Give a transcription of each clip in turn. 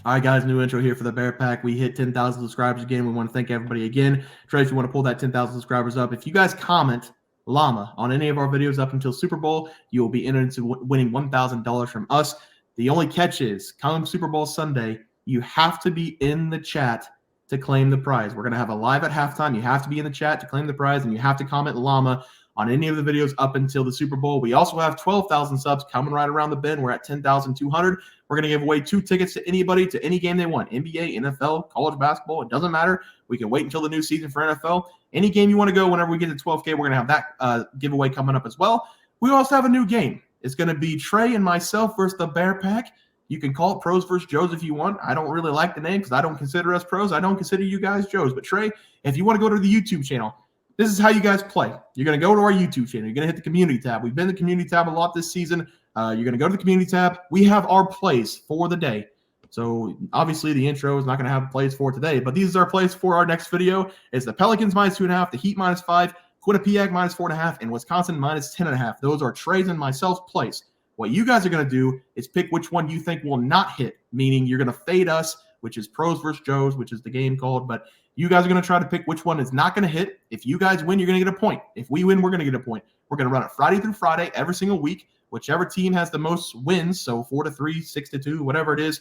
All right, guys, new intro here for the Bear Pack. We hit 10,000 subscribers again. We want to thank everybody again. Trey, if you want to pull that 10,000 subscribers up, if you guys comment llama on any of our videos up until Super Bowl, you will be entered into winning $1,000 from us. The only catch is, come Super Bowl Sunday, you have to be in the chat to claim the prize. We're going to have a live at halftime. You have to be in the chat to claim the prize, and you have to comment llama on any of the videos up until the Super Bowl. We also have 12,000 subs coming right around the bend. We're at 10,200. We're going to give away 2 tickets to anybody to any game they want. NBA, NFL, college basketball, it doesn't matter. We can wait until the new season for NFL. Any game you want to go, whenever we get to 12K, we're going to have that giveaway coming up as well. We also have a new game. It's going to be Trey and myself versus the Bear Pack. You can call it Pros versus Joes if you want. I don't really like the name because I don't consider us pros. I don't consider you guys Joes. But Trey, if you want to go to the YouTube channel, this is how you guys play. You're going to go to our YouTube channel. You're going to hit the community tab. We've been in the community tab a lot this season. You're going to go to the community tab. We have our plays for the day. So obviously the intro is not going to have plays for today, but these are our plays for our next video. It's the Pelicans -2.5, the Heat -5, Quinnipiac -4.5, and Wisconsin -10.5. Those are Trey's and myself's plays. What you guys are going to do is pick which one you think will not hit, meaning you're going to fade us, which is Pros versus Joes, which is the game called, but you guys are going to try to pick which one is not going to hit. If you guys win, you're going to get a point. If we win, we're going to get a point. We're going to run it Friday through Friday every single week. Whichever team has the most wins, so 4-3, 6-2, whatever it is,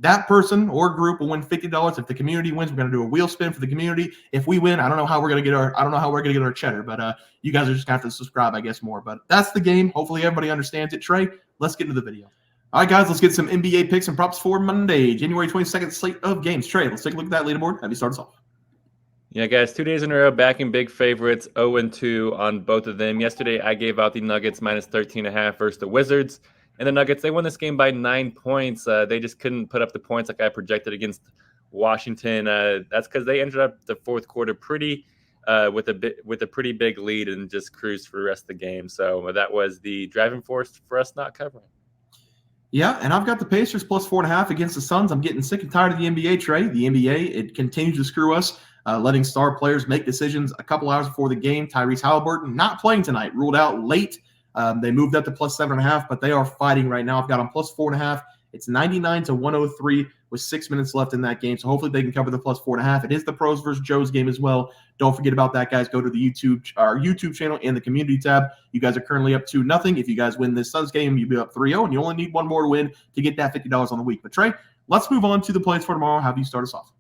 that person or group will win $50. If the community wins, we're going to do a wheel spin for the community. If we win, I don't know how we're going to get our cheddar, but you guys are just going to have to subscribe, I guess, more. But that's the game. Hopefully everybody understands it. Trey, let's get into the video. All right, guys, let's get some NBA picks and props for Monday, January 22nd slate of games. Trey, let's take a look at that leaderboard. Have you start us off? Yeah, guys, 2 days in a row backing big favorites, 0-2 on both of them. Yesterday, I gave out the Nuggets -13.5 versus the Wizards. And the Nuggets, they won this game by 9 points. They just couldn't put up the points like I projected against Washington. That's because they ended up the fourth quarter with a pretty big lead and just cruised for the rest of the game. So that was the driving force for us not covering. Yeah, and I've got the Pacers +4.5 against the Suns. I'm getting sick and tired of the NBA, Trey. The NBA, it continues to screw us, letting star players make decisions a couple hours before the game. Tyrese Halliburton not playing tonight, ruled out late. They moved up to +7.5, but they are fighting right now. I've got them +4.5. It's 99-103 with 6 minutes left in that game. So hopefully they can cover the +4.5. It is the Pros versus Joes game as well. Don't forget about that, guys. Go to our YouTube channel and the community tab. You guys are currently up 2-0. If you guys win this Suns game, you'll be up 3-0, and you only need one more to win to get that $50 on the week. But Trey, let's move on to the plays for tomorrow. Have you start us off?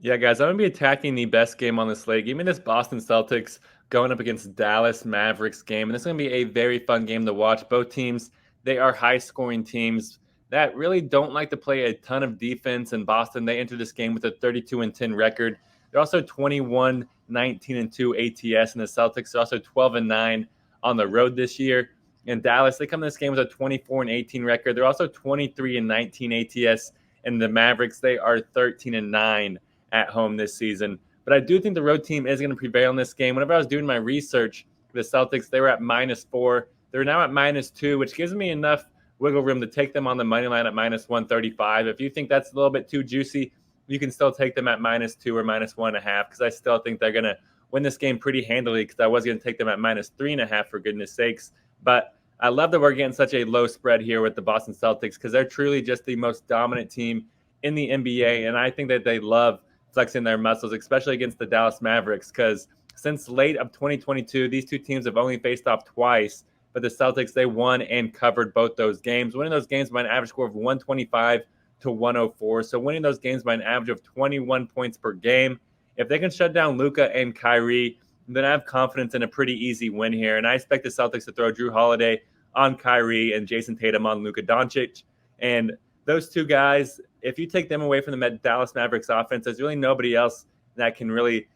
Yeah, guys, I'm going to be attacking the best game on the slate. Give me this Boston Celtics going up against Dallas Mavericks game. And this is going to be a very fun game to watch. Both teams, they are high-scoring teams that really don't like to play a ton of defense. In Boston, they entered this game with a 32-10 record. They're also 21-19-2 ATS, and the Celtics are also 12-9 on the road this year. In Dallas, they come to this game with a 24-18 record. They're also 23-19 ATS, and the Mavericks, they are 13-9 at home this season. But I do think the road team is going to prevail in this game. Whenever I was doing my research, the Celtics, they were at -4. They're now at -2, which gives me enough wiggle room to take them on the money line at -135. If you think that's a little bit too juicy, you can still take them at -2 or -1.5, because I still think they're going to win this game pretty handily, because I was going to take them at -3.5 for goodness sakes. But I love that we're getting such a low spread here with the Boston Celtics, because they're truly just the most dominant team in the NBA, and I think that they love flexing their muscles, especially against the Dallas Mavericks, because since late of 2022, these two teams have only faced off twice, but the Celtics, they won and covered both those games, winning those games by an average score of 125 to 104, so winning those games by an average of 21 points per game. If they can shut down Luka and Kyrie, then I have confidence in a pretty easy win here, and I expect the Celtics to throw Drew Holiday on Kyrie and Jason Tatum on Luka Doncic, and those two guys, if you take them away from the Dallas Mavericks offense, there's really nobody else that can really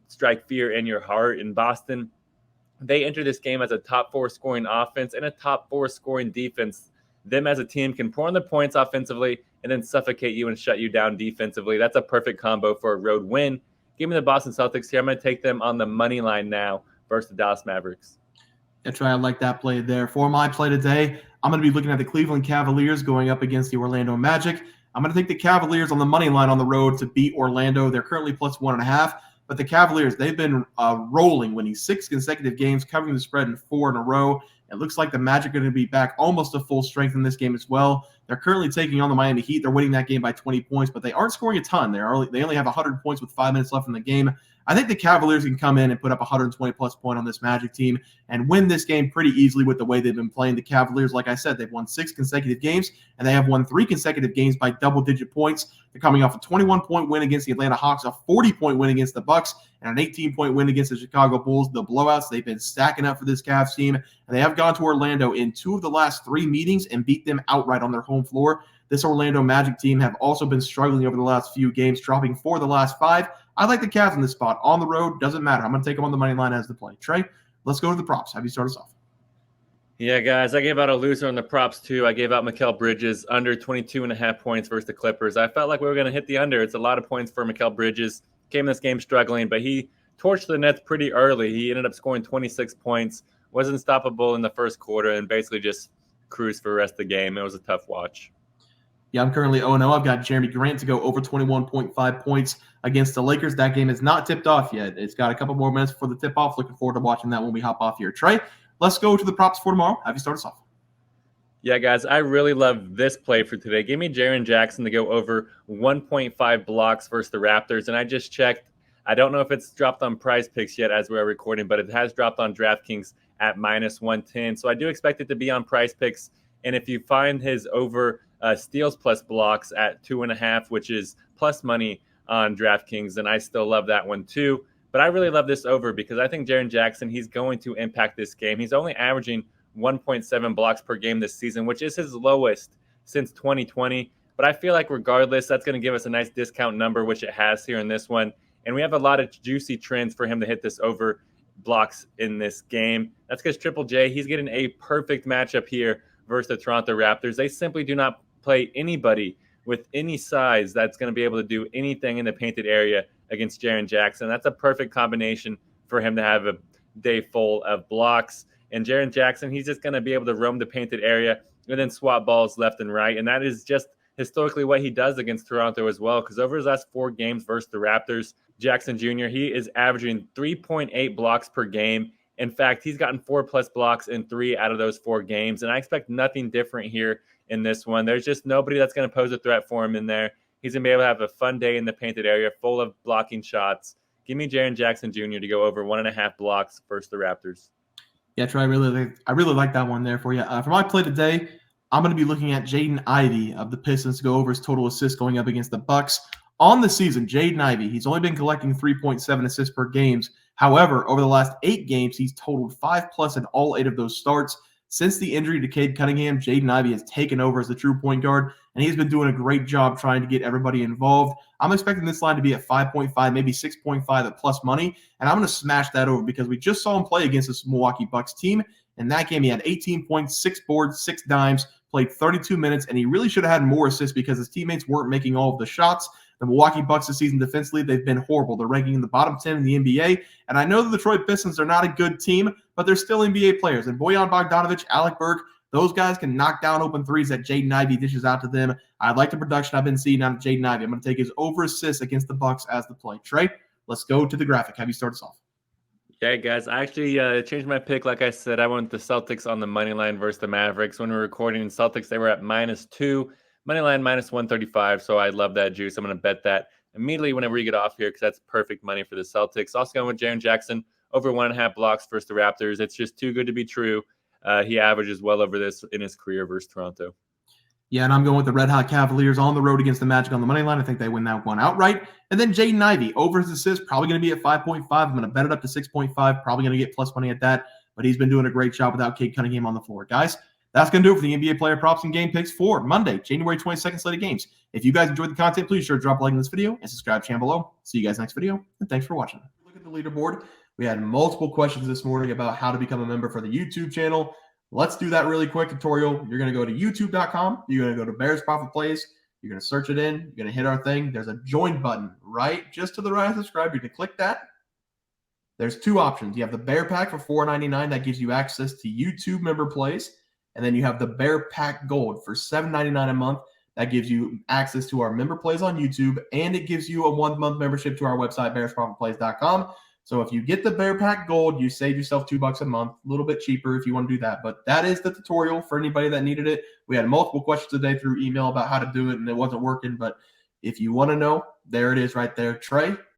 strike fear in your heart. In Boston, they enter this game as a top 4 scoring offense and a top 4 scoring defense. Them as a team can pour on the points offensively and then suffocate you and shut you down defensively. That's a perfect combo for a road win. Give me the Boston Celtics here. I'm going to take them on the money line now versus the Dallas Mavericks. That's right. I like that play there. For my play today, I'm going to be looking at the Cleveland Cavaliers going up against the Orlando Magic. I'm going to take the Cavaliers on the money line on the road to beat Orlando. They're currently +1.5, but the Cavaliers, they've been rolling, winning 6 consecutive games, covering the spread in 4 in a row. It looks like the Magic are going to be back almost to full strength in this game as well. They're currently taking on the Miami Heat. They're winning that game by 20 points, but they aren't scoring a ton. They only have 100 points with 5 minutes left in the game. I think the Cavaliers can come in and put up 120-plus point on this Magic team and win this game pretty easily with the way they've been playing. The Cavaliers, like I said, they've won 6 consecutive games, and they have won 3 consecutive games by double-digit points. They're coming off a 21-point win against the Atlanta Hawks, a 40-point win against the Bucks, and an 18-point win against the Chicago Bulls. The blowouts they've been stacking up for this Cavs team, and they have gone to Orlando in 2 of the last 3 meetings and beat them outright on their home floor. This Orlando Magic team have also been struggling over the last few games, dropping 4 of the last 5. I like the Cavs in this spot. On the road, doesn't matter. I'm going to take them on the money line as the play. Trey, let's go to the props. Have you start us off? Yeah, guys, I gave out a loser on the props, too. I gave out Mikal Bridges under 22.5 points versus the Clippers. I felt like we were going to hit the under. It's a lot of points for Mikal Bridges. Came in this game struggling, but he torched the Nets pretty early. He ended up scoring 26 points, was unstoppable in the first quarter, and basically just cruised for the rest of the game. It was a tough watch. Yeah, I'm currently 0-0. I've got Jeremy Grant to go over 21.5 points against the Lakers. That game is not tipped off yet. It's got a couple more minutes for the tip-off. Looking forward to watching that when we hop off here. Trey, let's go to the props for tomorrow. Have you start us off? Yeah, guys, I really love this play for today. Give me Jaren Jackson to go over 1.5 blocks versus the Raptors. And I just checked. I don't know if it's dropped on PrizePicks yet as we are recording, but it has dropped on DraftKings at -110. So I do expect it to be on PrizePicks. And if you find his over steals plus blocks at 2.5, which is plus money on DraftKings, and I still love that one too. But I really love this over because I think Jaren Jackson, he's going to impact this game. He's only averaging 1.7 blocks per game this season, which is his lowest since 2020. But I feel like regardless, that's going to give us a nice discount number, which it has here in this one. And we have a lot of juicy trends for him to hit this over blocks in this game. That's because Triple J, he's getting a perfect matchup here versus the Toronto Raptors. They simply do not play anybody with any size that's going to be able to do anything in the painted area against Jaren Jackson. That's a perfect combination for him to have a day full of blocks. And Jaren Jackson, he's just going to be able to roam the painted area and then swap balls left and right. And that is just historically what he does against Toronto as well, because over his last 4 games versus the Raptors, Jackson Jr., he is averaging 3.8 blocks per game. In fact, he's gotten 4+ blocks in 3 out of those 4 games. And I expect nothing different here in this one. There's just nobody that's going to pose a threat for him in there. He's going to be able to have a fun day in the painted area full of blocking shots. Give me Jaren Jackson Jr. to go over 1.5 blocks versus the Raptors. Yeah, Trey, I really like that one there for you. For my play today, I'm going to be looking at Jaden Ivey of the Pistons to go over his total assists going up against the Bucks. On the season, Jaden Ivey, he's only been collecting 3.7 assists per games. However, over the last 8 games, he's totaled 5+ in all 8 of those starts. Since the injury to Cade Cunningham, Jaden Ivey has taken over as the true point guard, and he's been doing a great job trying to get everybody involved. I'm expecting this line to be at 5.5, maybe 6.5 at plus money, and I'm going to smash that over because we just saw him play against this Milwaukee Bucks team. In that game, he had 18 points, 6 boards, 6 dimes, played 32 minutes, and he really should have had more assists because his teammates weren't making all of the shots. The Milwaukee Bucks this season defensively, they've been horrible. They're ranking in the bottom 10 in the NBA. And I know the Detroit Pistons are not a good team, but they're still NBA players. And Bojan Bogdanovic, Alec Burke, those guys can knock down open threes that Jaden Ivey dishes out to them. I like the production I've been seeing out of Jaden Ivey. I'm going to take his over assists against the Bucks as the play. Trey, let's go to the graphic. Have you start us off? Yeah, guys, I actually changed my pick. Like I said, I went the Celtics on the money line versus the Mavericks. When we were recording in Celtics, they were at -2. Money line -135, so I love that juice. I'm going to bet that immediately whenever we get off here because that's perfect money for the Celtics. Also going with Jaren Jackson over 1.5 blocks versus the Raptors. It's just too good to be true. He averages well over this in his career versus Toronto. Yeah, and I'm going with the Red Hot Cavaliers on the road against the Magic on the money line. I think they win that one outright. And then Jaden Ivey over his assists, probably going to be at 5.5. I'm going to bet it up to 6.5. Probably going to get plus money at that. But he's been doing a great job without Cade Cunningham on the floor. Guys, that's going to do it for the NBA player props and game picks for Monday, January 22nd slate of games. If you guys enjoyed the content, please sure to drop a like in this video and subscribe to the channel below. See you guys next video, and thanks for watching. Look at the leaderboard. We had multiple questions this morning about how to become a member for the YouTube channel. Let's do that really quick tutorial. You're going to go to youtube.com. You're going to go to Bears Profit Plays. You're going to search it in. You're going to hit our thing. There's a join button right just to the right of subscribe. You can click that. There's 2 options. You have the Bear Pack for $4.99. That gives you access to YouTube member plays. And then you have the Bear Pack Gold for $7.99 a month. That gives you access to our member plays on YouTube, and it gives you a 1-month membership to our website, bearsprofitplays.com. So if you get the Bear Pack Gold, you save yourself $2 a month, a little bit cheaper if you want to do that. But that is the tutorial for anybody that needed it. We had multiple questions today through email about how to do it, and it wasn't working. But if you want to know, there it is right there. Trey,